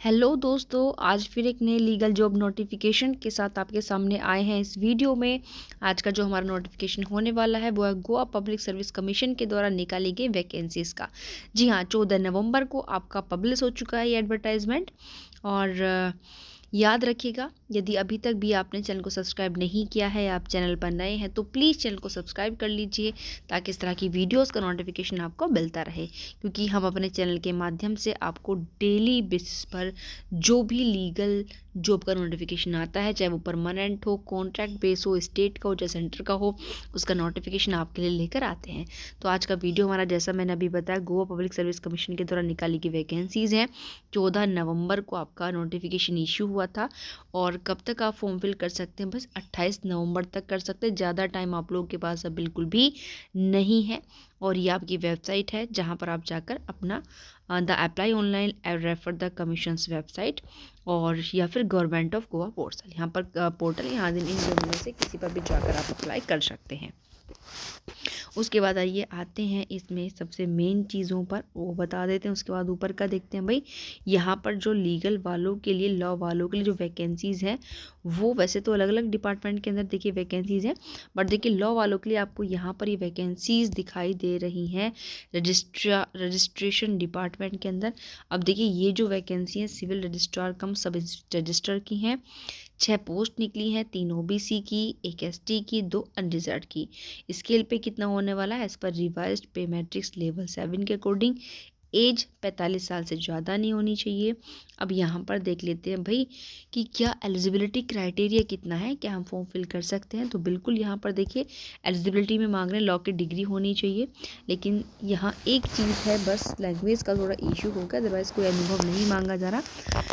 Hello दोस्तों, आज फिर एक नए लीगल जॉब नोटिफिकेशन के साथ आपके सामने आए हैं। इस वीडियो में आज का जो हमारा नोटिफिकेशन होने वाला है वो है गोवा पब्लिक सर्विस कमीशन के द्वारा निकाली गई वैकेंसीज का। जी हाँ, 14 नवंबर को आपका पब्लिश हो चुका है ये एडवर्टाइजमेंट। और याद रखिएगा, यदि अभी तक भी आपने चैनल को सब्सक्राइब नहीं किया है, आप चैनल पर नए हैं तो प्लीज़ चैनल को सब्सक्राइब कर लीजिए ताकि इस तरह की वीडियोस का नोटिफिकेशन आपको मिलता रहे। क्योंकि हम अपने चैनल के माध्यम से आपको डेली बेसिस पर जो भी लीगल जॉब का नोटिफिकेशन आता है, चाहे वो परमानेंट हो, कॉन्ट्रैक्ट बेस हो, स्टेट का हो, चाहे सेंटर का हो, उसका नोटिफिकेशन आपके लिए लेकर आते हैं। तो आज का वीडियो हमारा, जैसा मैंने अभी बताया, गोवा पब्लिक सर्विस कमीशन के द्वारा निकाली गई वैकेंसीज़ हैं। 14 नवंबर को आपका नोटिफिकेशन इशू हुआ था और कब तक आप फॉर्म फिल कर सकते हैं? बस 28 नवंबर तक कर सकते हैं। ज़्यादा टाइम आप लोगों के पास अब बिल्कुल भी नहीं है। और ये आपकी वेबसाइट है जहाँ पर आप जाकर अपना the apply online refer the commissions website और या फिर गवर्नमेंट ऑफ गोवा पोर्टल, यहाँ पर पोर्टल, यहाँ इन दोनों में से किसी पर भी जाकर आप अप्लाई कर सकते हैं। उसके बाद आइए आते हैं इसमें सबसे मेन चीज़ों पर, वो बता देते हैं। उसके बाद ऊपर का देखते हैं भाई, यहाँ पर जो लीगल वालों के लिए, लॉ वालों के लिए जो वैकेंसीज़ हैं वो वैसे तो अलग अलग डिपार्टमेंट के अंदर देखिए वैकेंसीज़ हैं, बट देखिए लॉ वालों के लिए आपको यहाँ पर ये वैकेंसीज़ दिखाई दे रही हैं रजिस्ट्रेशन डिपार्टमेंट के अंदर। अब देखिए ये जो वैकेंसी हैं सिविल रजिस्ट्रार कम सब रजिस्ट्रार की हैं। 6 पोस्ट निकली हैं, 3 ओबीसी की, 1 एसटी की, 2 अनरिजर्व की। स्केल पे कितना होने वाला है? एज पर रिवाइज्ड पे मैट्रिक्स लेवल 7 के अकॉर्डिंग एज 45 साल से ज़्यादा नहीं होनी चाहिए। अब यहाँ पर देख लेते हैं भाई कि क्या एलिजिबिलिटी क्राइटेरिया कितना है, क्या हम फॉर्म फिल कर सकते हैं। तो बिल्कुल यहाँ पर देखिए एलिजिबिलिटी में मांग रहे हैं लॉ की डिग्री होनी चाहिए, लेकिन यहाँ एक चीज़ है बस, लैंग्वेज का थोड़ा इशू होगा, अदरवाइज़ कोई अनुभव नहीं मांगा जा रहा।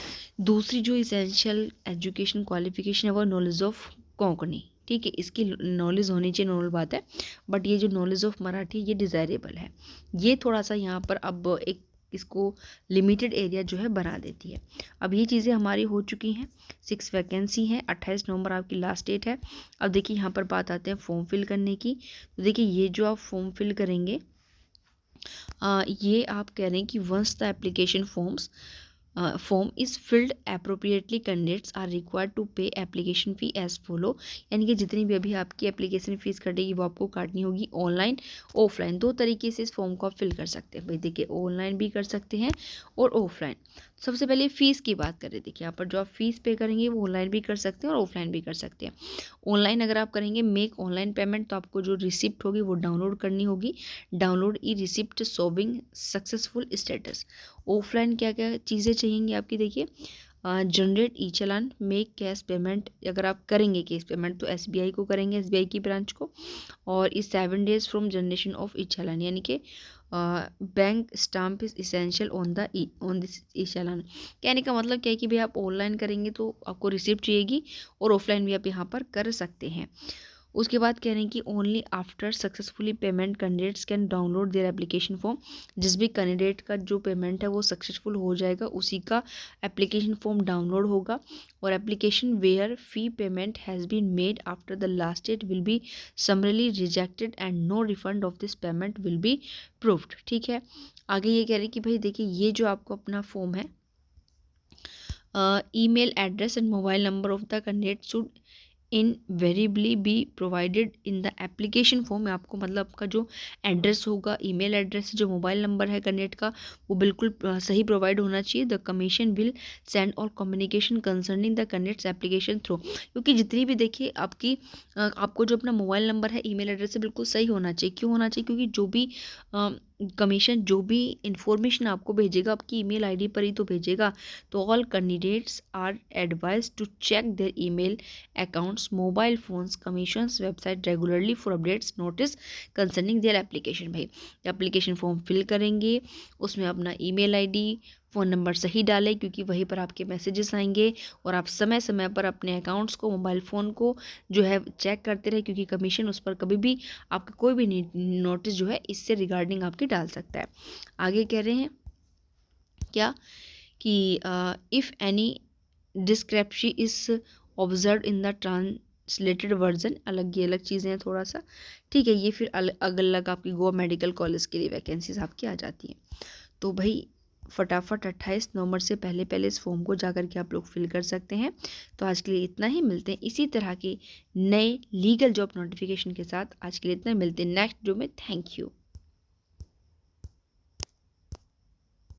दूसरी जो इसेंशियल एजुकेशन क्वालिफिकेशन है वो नॉलेज ऑफ कोंकणी, ठीक है, इसकी नॉलेज होनी चाहिए, नॉर्मल बात है। बट ये जो नॉलेज ऑफ मराठी ये डिज़ायरेबल है, ये थोड़ा सा यहाँ पर अब एक इसको लिमिटेड एरिया जो है बना देती है। अब ये चीज़ें हमारी हो चुकी हैं। 6 वैकेंसी हैं, 28 नवंबर आपकी लास्ट डेट है। अब देखिए यहाँ पर बात आते हैं फॉर्म फिल करने की। तो देखिए ये जो आप फॉर्म फिल करेंगे, ये आप कह रहे हैं कि once the application form is filled appropriately, candidates are required to pay application fee as follow। यानी कि जितनी भी अभी आपकी एप्लीकेशन फीस कटेगी वो आपको काटनी होगी ऑनलाइन ऑफलाइन, दो तरीके से इस फॉर्म को आप फिल कर सकते हैं। भाई देखिए ऑनलाइन भी कर सकते हैं और ऑफलाइन। सबसे पहले फ़ीस की बात करें, देखिए यहाँ पर जो आप फीस पे करेंगे वो ऑनलाइन भी कर सकते हैं और ऑफलाइन भी कर सकते हैं। ऑनलाइन अगर आप करेंगे मेक ऑनलाइन पेमेंट, तो आपको जो रिसिप्ट होगी वो डाउनलोड करनी होगी। Download e receipt showing successful status. Offline क्या क्या चीज़ें चाहिए आपकी, देखिए generate e challan, make cash payment. अगर आप करेंगे कैश पेमेंट तो एसबीआई को करेंगे, एसबीआई की ब्रांच को। और इस 7 days from generation of e challan, यानी कि bank stamp is essential on this e challan. कहने का मतलब क्या है कि भाई आप ऑनलाइन करेंगे तो आपको रिसिप्ट चाहिएगी और ऑफलाइन भी आप यहाँ पर कर सकते हैं। उसके बाद कह रहे हैं कि only after successfully payment candidates can download their application form. जिस भी कैंडिडेट का जो पेमेंट है वो सक्सेसफुल हो जाएगा उसी का एप्लीकेशन फॉर्म डाउनलोड होगा। और application where fee payment has been made after the last date will be summarily rejected and no refund of this payment will be proved. ठीक है, आगे ये कह रहे हैं कि भाई देखिए ये जो आपको अपना फॉर्म है, email address and mobile number of the candidate should invariably be provided in the application form. में आपको मतलब आपका जो एड्रेस होगा, ईमेल एड्रेस, जो मोबाइल नंबर है कैंडिडेट का, वो बिल्कुल सही प्रोवाइड होना चाहिए। The commission will send all communication concerning the candidates application through. क्योंकि जितनी भी देखिए आपकी आपको जो अपना मोबाइल नंबर है, ईमेल एड्रेस है, बिल्कुल सही होना चाहिए। क्यों होना चाहिए? क्योंकि जो भी कमीशन जो भी इंफॉर्मेशन आपको भेजेगा आपकी ईमेल आईडी पर ही तो भेजेगा। तो all candidates are advised to check their email accounts, mobile phones, commissions website regularly for updates notice concerning their application. भाई एप्लीकेशन फॉर्म फिल करेंगे, उसमें अपना ईमेल आईडी, फ़ोन नंबर सही डालें क्योंकि वहीं पर आपके मैसेजेस आएंगे। और आप समय समय पर अपने अकाउंट्स को, मोबाइल फ़ोन को जो है चेक करते रहे, क्योंकि कमीशन उस पर कभी भी आपका कोई भी नोटिस जो है इससे रिगार्डिंग आपकी डाल सकता है। आगे कह रहे हैं क्या कि if any discrepancy is observe in the translated version, अलग ये अलग चीज़ें हैं थोड़ा सा, ठीक है। ये फिर अलग अलग आपकी गोवा मेडिकल कॉलेज के लिए वैकेंसीज आपकी आ जाती हैं। तो भाई फटाफट 28 नवंबर से पहले पहले इस फॉर्म को जाकर के आप लोग फिल कर सकते हैं। तो आज के लिए इतना ही, मिलते हैं इसी तरह के नए लीगल जॉब नोटिफिकेशन के साथ। आज के लिए इतना, मिलते हैं नेक्स्ट वीडियो में। Thank you.